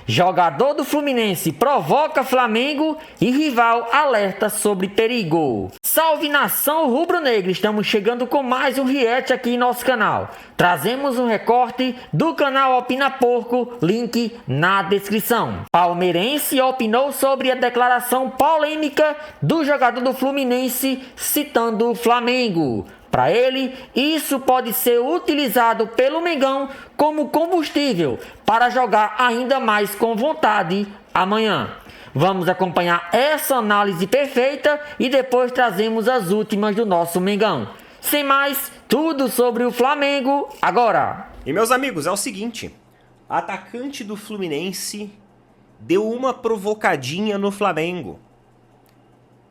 Jogador do Fluminense provoca Flamengo e rival alerta sobre perigo. Salve nação rubro-negra, estamos chegando com mais um react aqui em nosso canal. Trazemos um recorte do canal Opina Porco, link na descrição. Palmeirense opinou sobre a declaração polêmica do jogador do Fluminense citando o Flamengo. Para ele, isso pode ser utilizado pelo Mengão como combustível para jogar ainda mais com vontade amanhã. Vamos acompanhar essa análise perfeita e depois trazemos as últimas do nosso Mengão. Sem mais, tudo sobre o Flamengo agora. E meus amigos, é o seguinte, atacante do Fluminense deu uma provocadinha no Flamengo.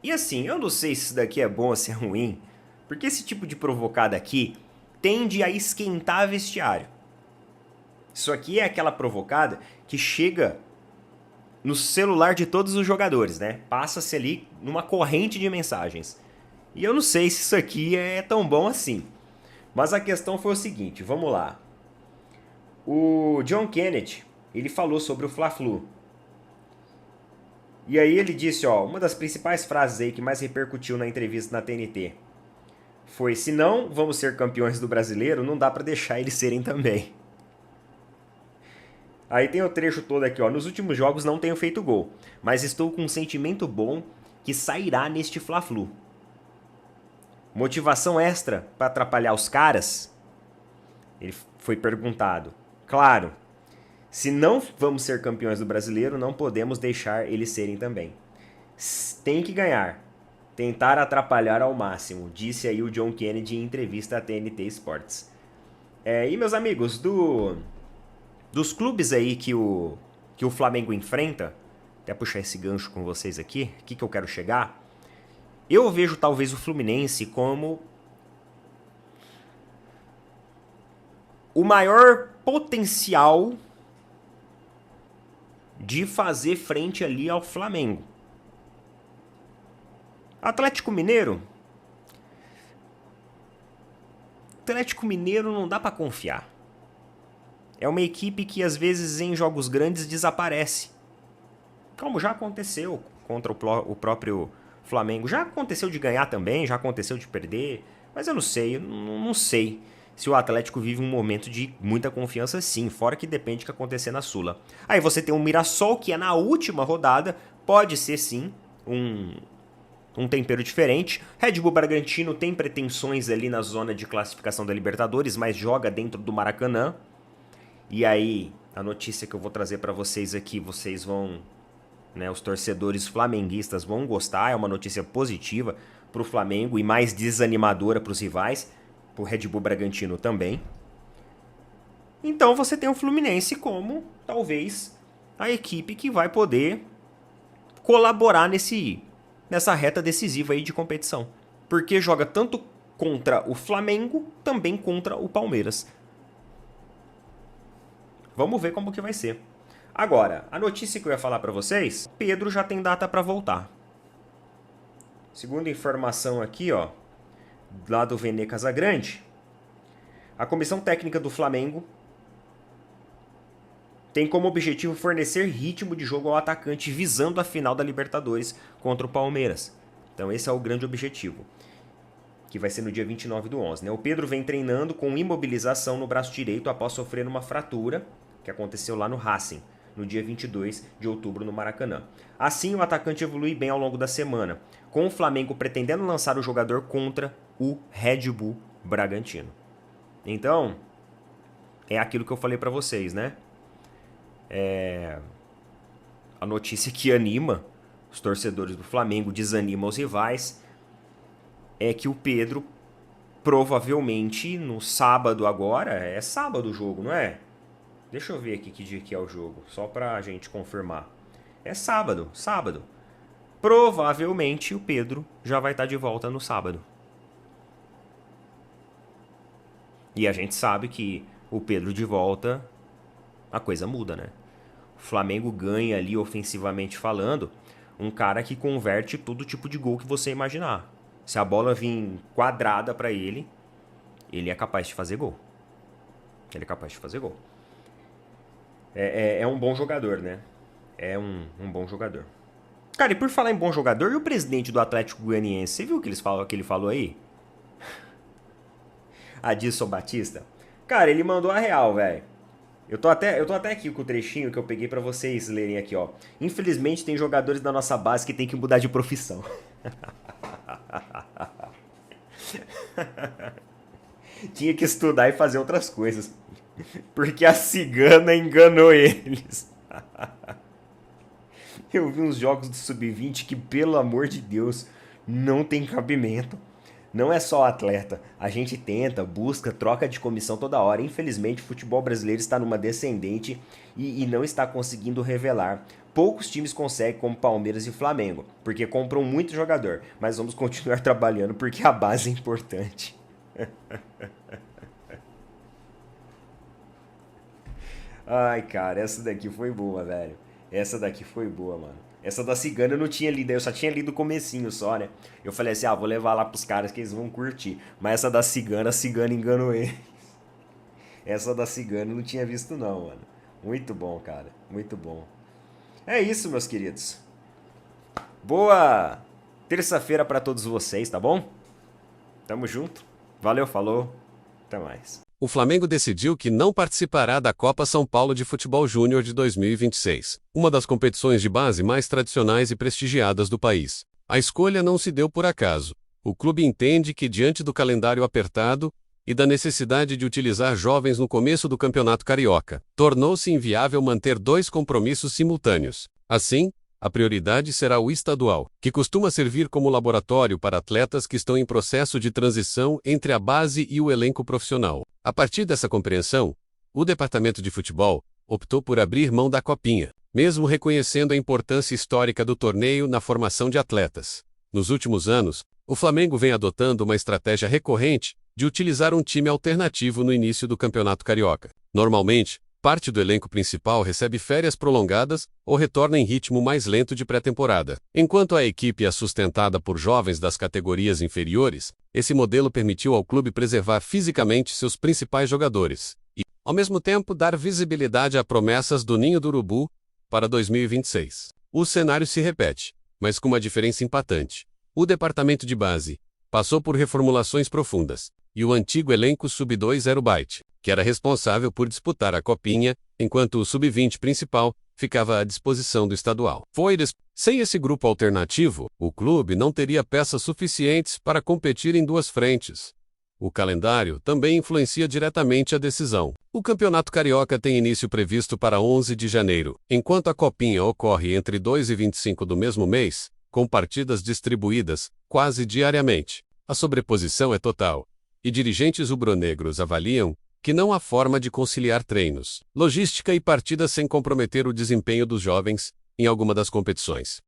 E assim, eu não sei se isso daqui é bom ou se é ruim, porque esse tipo de provocada aqui tende a esquentar vestiário. Isso aqui é aquela provocada que chega no celular de todos os jogadores, né? Passa-se ali numa corrente de mensagens. E eu não sei se isso aqui é tão bom assim. Mas a questão foi o seguinte, vamos lá. O John Kennedy, ele falou sobre o Fla-Flu. E aí ele disse, ó, uma das principais frases aí que mais repercutiu na entrevista na TNT foi: se não vamos ser campeões do Brasileiro, não dá pra deixar eles serem também. Aí tem o trecho todo aqui, ó. Nos últimos jogos não tenho feito gol, mas estou com um sentimento bom que sairá neste Fla-Flu. Motivação extra para atrapalhar os caras? Ele foi perguntado. Claro, se não vamos ser campeões do Brasileiro, não podemos deixar eles serem também. Tem que ganhar. Tentar atrapalhar ao máximo, disse aí o John Kennedy em entrevista à TNT Sports. E meus amigos, dos clubes aí que o Flamengo enfrenta, até puxar esse gancho com vocês aqui, o que eu quero chegar, eu vejo talvez o Fluminense como o maior potencial de fazer frente ali ao Flamengo. Atlético Mineiro não dá pra confiar. É uma equipe que às vezes em jogos grandes desaparece. Como já aconteceu contra o próprio Flamengo. Já aconteceu de ganhar também, já aconteceu de perder. Mas eu não sei se o Atlético vive um momento de muita confiança sim. Fora que depende do que acontecer na Sula. Aí você tem o Mirassol, que é na última rodada. Pode ser sim um tempero diferente. Red Bull Bragantino tem pretensões ali na zona de classificação da Libertadores, mas joga dentro do Maracanã. E aí, a notícia que eu vou trazer para vocês aqui, vocês vão, né, os torcedores flamenguistas vão gostar, é uma notícia positiva para o Flamengo e mais desanimadora para os rivais, para o Red Bull Bragantino também. Então você tem o Fluminense como, talvez, a equipe que vai poder colaborar nessa reta decisiva aí de competição. Porque joga tanto contra o Flamengo, também contra o Palmeiras. Vamos ver como que vai ser. Agora, a notícia que eu ia falar para vocês, Pedro já tem data para voltar. Segundo informação aqui, ó, lá do Vene Casagrande, a comissão técnica do Flamengo tem como objetivo fornecer ritmo de jogo ao atacante visando a final da Libertadores contra o Palmeiras. Então esse é o grande objetivo, que vai ser no dia 29/11. Né? O Pedro vem treinando com imobilização no braço direito após sofrer uma fratura que aconteceu lá no Racing, no dia 22 de outubro no Maracanã. Assim, o atacante evolui bem ao longo da semana, com o Flamengo pretendendo lançar o jogador contra o Red Bull Bragantino. Então, é aquilo que eu falei para vocês, né? A notícia que anima os torcedores do Flamengo, desanima os rivais, é que o Pedro provavelmente no sábado agora, é sábado o jogo, não é? Deixa eu ver aqui que dia que é o jogo, só pra gente confirmar. É sábado. Provavelmente o Pedro já vai estar de volta no sábado. E a gente sabe que o Pedro de volta, a coisa muda, né? O Flamengo ganha ali, ofensivamente falando, um cara que converte todo tipo de gol que você imaginar. Se a bola vir quadrada pra ele, ele é capaz de fazer gol. É um bom jogador, né? É um bom jogador. Cara, e por falar em bom jogador, e o presidente do Atlético Goianiense? Você viu o que ele falou aí? Adilson Batista? Cara, ele mandou a real, velho. Eu tô até aqui com o trechinho que eu peguei pra vocês lerem aqui, ó. Infelizmente tem jogadores da nossa base que tem que mudar de profissão. Tinha que estudar e fazer outras coisas. Porque a cigana enganou eles. Eu vi uns jogos do Sub-20 que, pelo amor de Deus, não tem cabimento. Não é só atleta. A gente tenta, busca, troca de comissão toda hora. Infelizmente, o futebol brasileiro está numa descendente e não está conseguindo revelar. Poucos times conseguem, como Palmeiras e Flamengo, porque compram muito jogador. Mas vamos continuar trabalhando porque a base é importante. Ai, cara, essa daqui foi boa, velho. Essa daqui foi boa, mano. Essa da cigana eu não tinha lido, eu só tinha lido o comecinho só, né? Eu falei assim, vou levar lá pros caras que eles vão curtir. Mas essa da cigana, a cigana enganou ele. Essa da cigana eu não tinha visto não, mano. Muito bom, cara. Muito bom. É isso, meus queridos. Boa terça-feira pra todos vocês, tá bom? Tamo junto. Valeu, falou. Até mais. O Flamengo decidiu que não participará da Copa São Paulo de Futebol Júnior de 2026, uma das competições de base mais tradicionais e prestigiadas do país. A escolha não se deu por acaso. O clube entende que, diante do calendário apertado e da necessidade de utilizar jovens no começo do Campeonato Carioca, tornou-se inviável manter dois compromissos simultâneos. Assim, a prioridade será o estadual, que costuma servir como laboratório para atletas que estão em processo de transição entre a base e o elenco profissional. A partir dessa compreensão, o departamento de futebol optou por abrir mão da Copinha, mesmo reconhecendo a importância histórica do torneio na formação de atletas. Nos últimos anos, o Flamengo vem adotando uma estratégia recorrente de utilizar um time alternativo no início do Campeonato Carioca. Normalmente, parte do elenco principal recebe férias prolongadas ou retorna em ritmo mais lento de pré-temporada. Enquanto a equipe é sustentada por jovens das categorias inferiores, esse modelo permitiu ao clube preservar fisicamente seus principais jogadores e, ao mesmo tempo, dar visibilidade a promessas do Ninho do Urubu para 2026. O cenário se repete, mas com uma diferença impactante. O departamento de base passou por reformulações profundas, e o antigo elenco Sub-2 era o Byte, que era responsável por disputar a Copinha, enquanto o Sub-20 principal ficava à disposição do estadual. Sem esse grupo alternativo, o clube não teria peças suficientes para competir em duas frentes. O calendário também influencia diretamente a decisão. O Campeonato Carioca tem início previsto para 11 de janeiro, enquanto a Copinha ocorre entre 2 e 25 do mesmo mês, com partidas distribuídas quase diariamente. A sobreposição é total, e dirigentes rubro-negros avaliam que não há forma de conciliar treinos, logística e partidas sem comprometer o desempenho dos jovens em alguma das competições.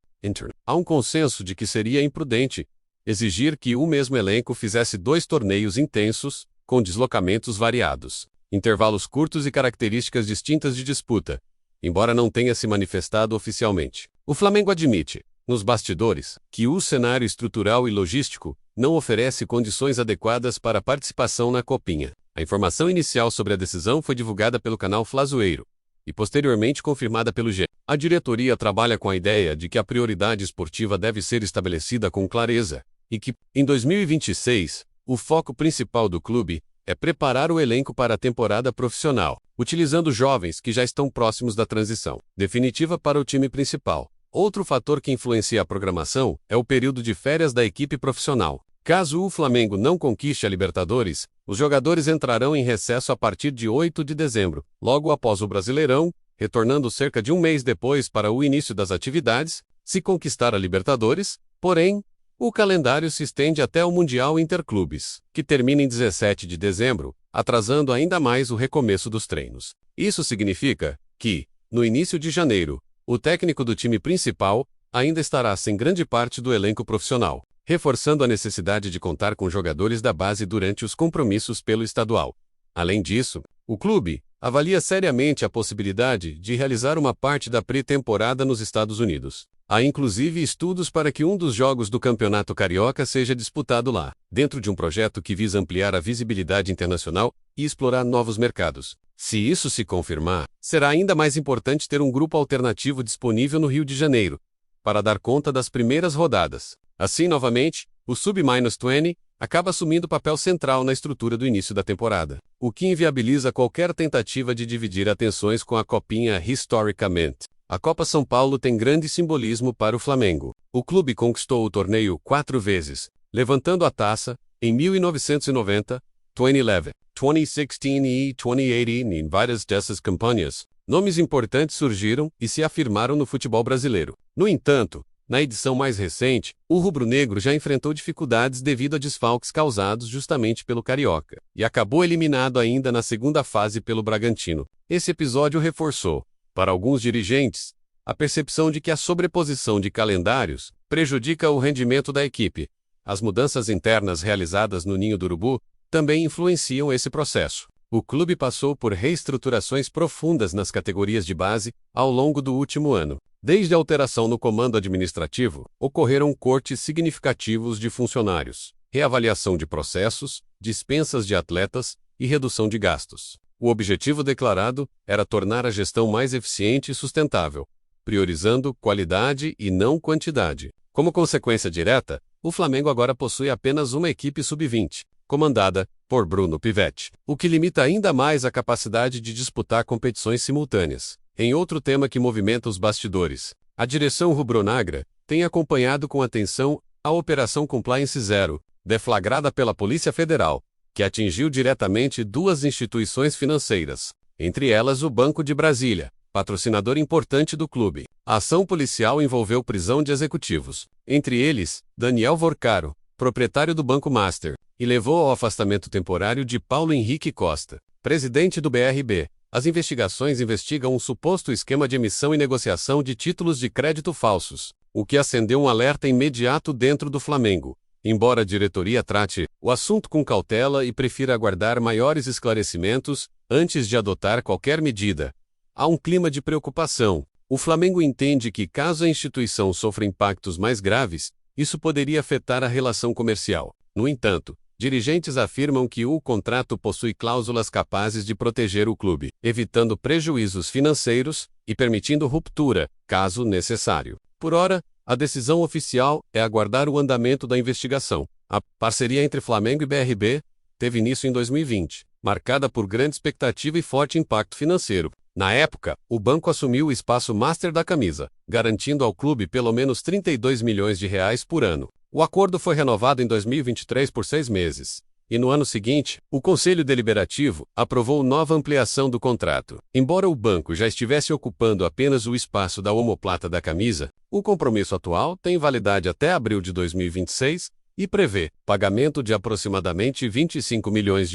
Há um consenso de que seria imprudente exigir que o mesmo elenco fizesse dois torneios intensos, com deslocamentos variados, intervalos curtos e características distintas de disputa, embora não tenha se manifestado oficialmente. O Flamengo admite, nos bastidores, que o cenário estrutural e logístico não oferece condições adequadas para a participação na Copinha. A informação inicial sobre a decisão foi divulgada pelo canal Flazoeiro e posteriormente confirmada pelo G. A diretoria trabalha com a ideia de que a prioridade esportiva deve ser estabelecida com clareza e que, em 2026, o foco principal do clube é preparar o elenco para a temporada profissional, utilizando jovens que já estão próximos da transição definitiva para o time principal. Outro fator que influencia a programação é o período de férias da equipe profissional. Caso o Flamengo não conquiste a Libertadores, os jogadores entrarão em recesso a partir de 8 de dezembro, logo após o Brasileirão, retornando cerca de um mês depois para o início das atividades, se conquistar a Libertadores. Porém, o calendário se estende até o Mundial Interclubes, que termina em 17 de dezembro, atrasando ainda mais o recomeço dos treinos. Isso significa que, no início de janeiro, o técnico do time principal ainda estará sem grande parte do elenco profissional, reforçando a necessidade de contar com jogadores da base durante os compromissos pelo estadual. Além disso, o clube avalia seriamente a possibilidade de realizar uma parte da pré-temporada nos Estados Unidos. Há inclusive estudos para que um dos jogos do Campeonato Carioca seja disputado lá, dentro de um projeto que visa ampliar a visibilidade internacional e explorar novos mercados. Se isso se confirmar, será ainda mais importante ter um grupo alternativo disponível no Rio de Janeiro, para dar conta das primeiras rodadas. Assim, novamente, o Sub-20 acaba assumindo papel central na estrutura do início da temporada, o que inviabiliza qualquer tentativa de dividir atenções com a Copinha historicamente. A Copa São Paulo tem grande simbolismo para o Flamengo. O clube conquistou o torneio 4 vezes, levantando a taça em 1990, 2011, 2016 e 2018. Em várias dessas campanhas, nomes importantes surgiram e se afirmaram no futebol brasileiro. No entanto, na edição mais recente, o rubro-negro já enfrentou dificuldades devido a desfalques causados justamente pelo Carioca, e acabou eliminado ainda na segunda fase pelo Bragantino. Esse episódio reforçou, para alguns dirigentes, a percepção de que a sobreposição de calendários prejudica o rendimento da equipe. As mudanças internas realizadas no Ninho do Urubu também influenciam esse processo. O clube passou por reestruturações profundas nas categorias de base ao longo do último ano. Desde a alteração no comando administrativo, ocorreram cortes significativos de funcionários, reavaliação de processos, dispensas de atletas e redução de gastos. O objetivo declarado era tornar a gestão mais eficiente e sustentável, priorizando qualidade e não quantidade. Como consequência direta, o Flamengo agora possui apenas uma equipe sub-20, comandada por Bruno Pivetti, o que limita ainda mais a capacidade de disputar competições simultâneas. Em outro tema que movimenta os bastidores, a direção rubro-negra tem acompanhado com atenção a Operação Compliance Zero, deflagrada pela Polícia Federal, que atingiu diretamente 2 instituições financeiras, entre elas o Banco de Brasília, patrocinador importante do clube. A ação policial envolveu prisão de executivos, entre eles, Daniel Vorcaro, proprietário do Banco Master, e levou ao afastamento temporário de Paulo Henrique Costa, presidente do BRB. As investigações investigam um suposto esquema de emissão e negociação de títulos de crédito falsos, o que acendeu um alerta imediato dentro do Flamengo. Embora a diretoria trate o assunto com cautela e prefira aguardar maiores esclarecimentos antes de adotar qualquer medida, há um clima de preocupação. O Flamengo entende que, caso a instituição sofra impactos mais graves, isso poderia afetar a relação comercial. No entanto, dirigentes afirmam que o contrato possui cláusulas capazes de proteger o clube, evitando prejuízos financeiros e permitindo ruptura, caso necessário. Por ora, a decisão oficial é aguardar o andamento da investigação. A parceria entre Flamengo e BRB teve início em 2020, marcada por grande expectativa e forte impacto financeiro. Na época, o banco assumiu o espaço master da camisa, garantindo ao clube pelo menos R$ 32 milhões por ano. O acordo foi renovado em 2023 por 6 meses, e no ano seguinte, o Conselho Deliberativo aprovou nova ampliação do contrato. Embora o banco já estivesse ocupando apenas o espaço da omoplata da camisa, o compromisso atual tem validade até abril de 2026 e prevê pagamento de aproximadamente R$ 25 milhões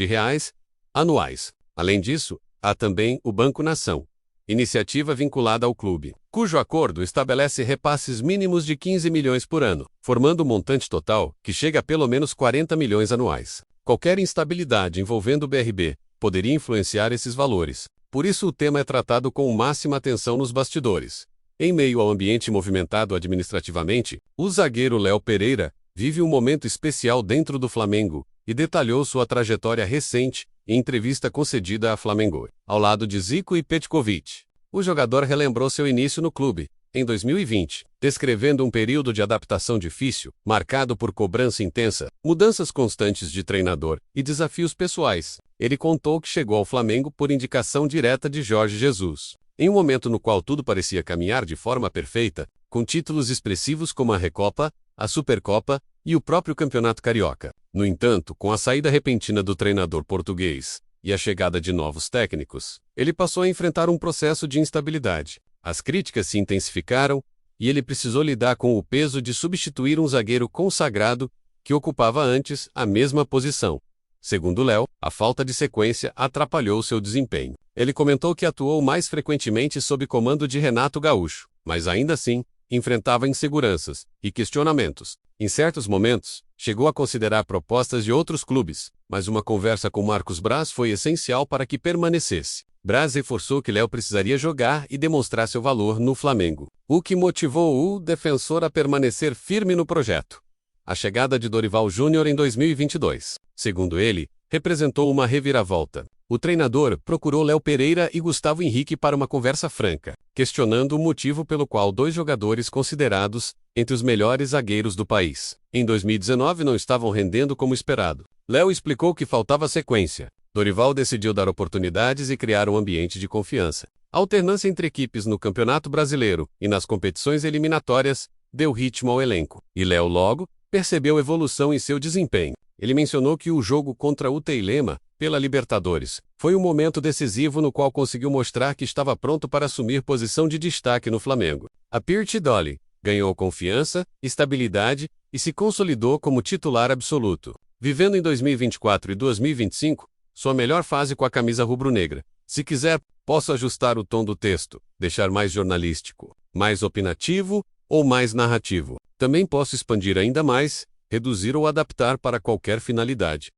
anuais. Além disso, há também o Banco Nação, iniciativa vinculada ao clube, cujo acordo estabelece repasses mínimos de 15 milhões por ano, formando um montante total que chega a pelo menos 40 milhões anuais. Qualquer instabilidade envolvendo o BRB poderia influenciar esses valores, por isso o tema é tratado com máxima atenção nos bastidores. Em meio ao ambiente movimentado administrativamente, o zagueiro Léo Pereira vive um momento especial dentro do Flamengo e detalhou sua trajetória recente em entrevista concedida à Flamengo, ao lado de Zico e Petkovic. O jogador relembrou seu início no clube, em 2020, descrevendo um período de adaptação difícil, marcado por cobrança intensa, mudanças constantes de treinador e desafios pessoais. Ele contou que chegou ao Flamengo por indicação direta de Jorge Jesus, em um momento no qual tudo parecia caminhar de forma perfeita, com títulos expressivos como a Recopa, a Supercopa e o próprio Campeonato Carioca. No entanto, com a saída repentina do treinador português e a chegada de novos técnicos, ele passou a enfrentar um processo de instabilidade. As críticas se intensificaram e ele precisou lidar com o peso de substituir um zagueiro consagrado que ocupava antes a mesma posição. Segundo Léo, a falta de sequência atrapalhou seu desempenho. Ele comentou que atuou mais frequentemente sob comando de Renato Gaúcho, mas ainda assim, enfrentava inseguranças e questionamentos. Em certos momentos, chegou a considerar propostas de outros clubes, mas uma conversa com Marcos Braz foi essencial para que permanecesse. Braz reforçou que Léo precisaria jogar e demonstrar seu valor no Flamengo, o que motivou o defensor a permanecer firme no projeto. A chegada de Dorival Júnior em 2022, segundo ele, representou uma reviravolta. O treinador procurou Léo Pereira e Gustavo Henrique para uma conversa franca, questionando o motivo pelo qual dois jogadores considerados entre os melhores zagueiros do país em 2019 não estavam rendendo como esperado. Léo explicou que faltava sequência. Dorival decidiu dar oportunidades e criar um ambiente de confiança. A alternância entre equipes no Campeonato Brasileiro e nas competições eliminatórias deu ritmo ao elenco, e Léo logo percebeu evolução em seu desempenho. Ele mencionou que o jogo contra o Teilema, pela Libertadores, foi um momento decisivo no qual conseguiu mostrar que estava pronto para assumir posição de destaque no Flamengo. A Pirti Dolly ganhou confiança, estabilidade e se consolidou como titular absoluto, vivendo em 2024 e 2025 sua melhor fase com a camisa rubro-negra. Se quiser, posso ajustar o tom do texto, deixar mais jornalístico, mais opinativo ou mais narrativo. Também posso expandir ainda mais, reduzir ou adaptar para qualquer finalidade.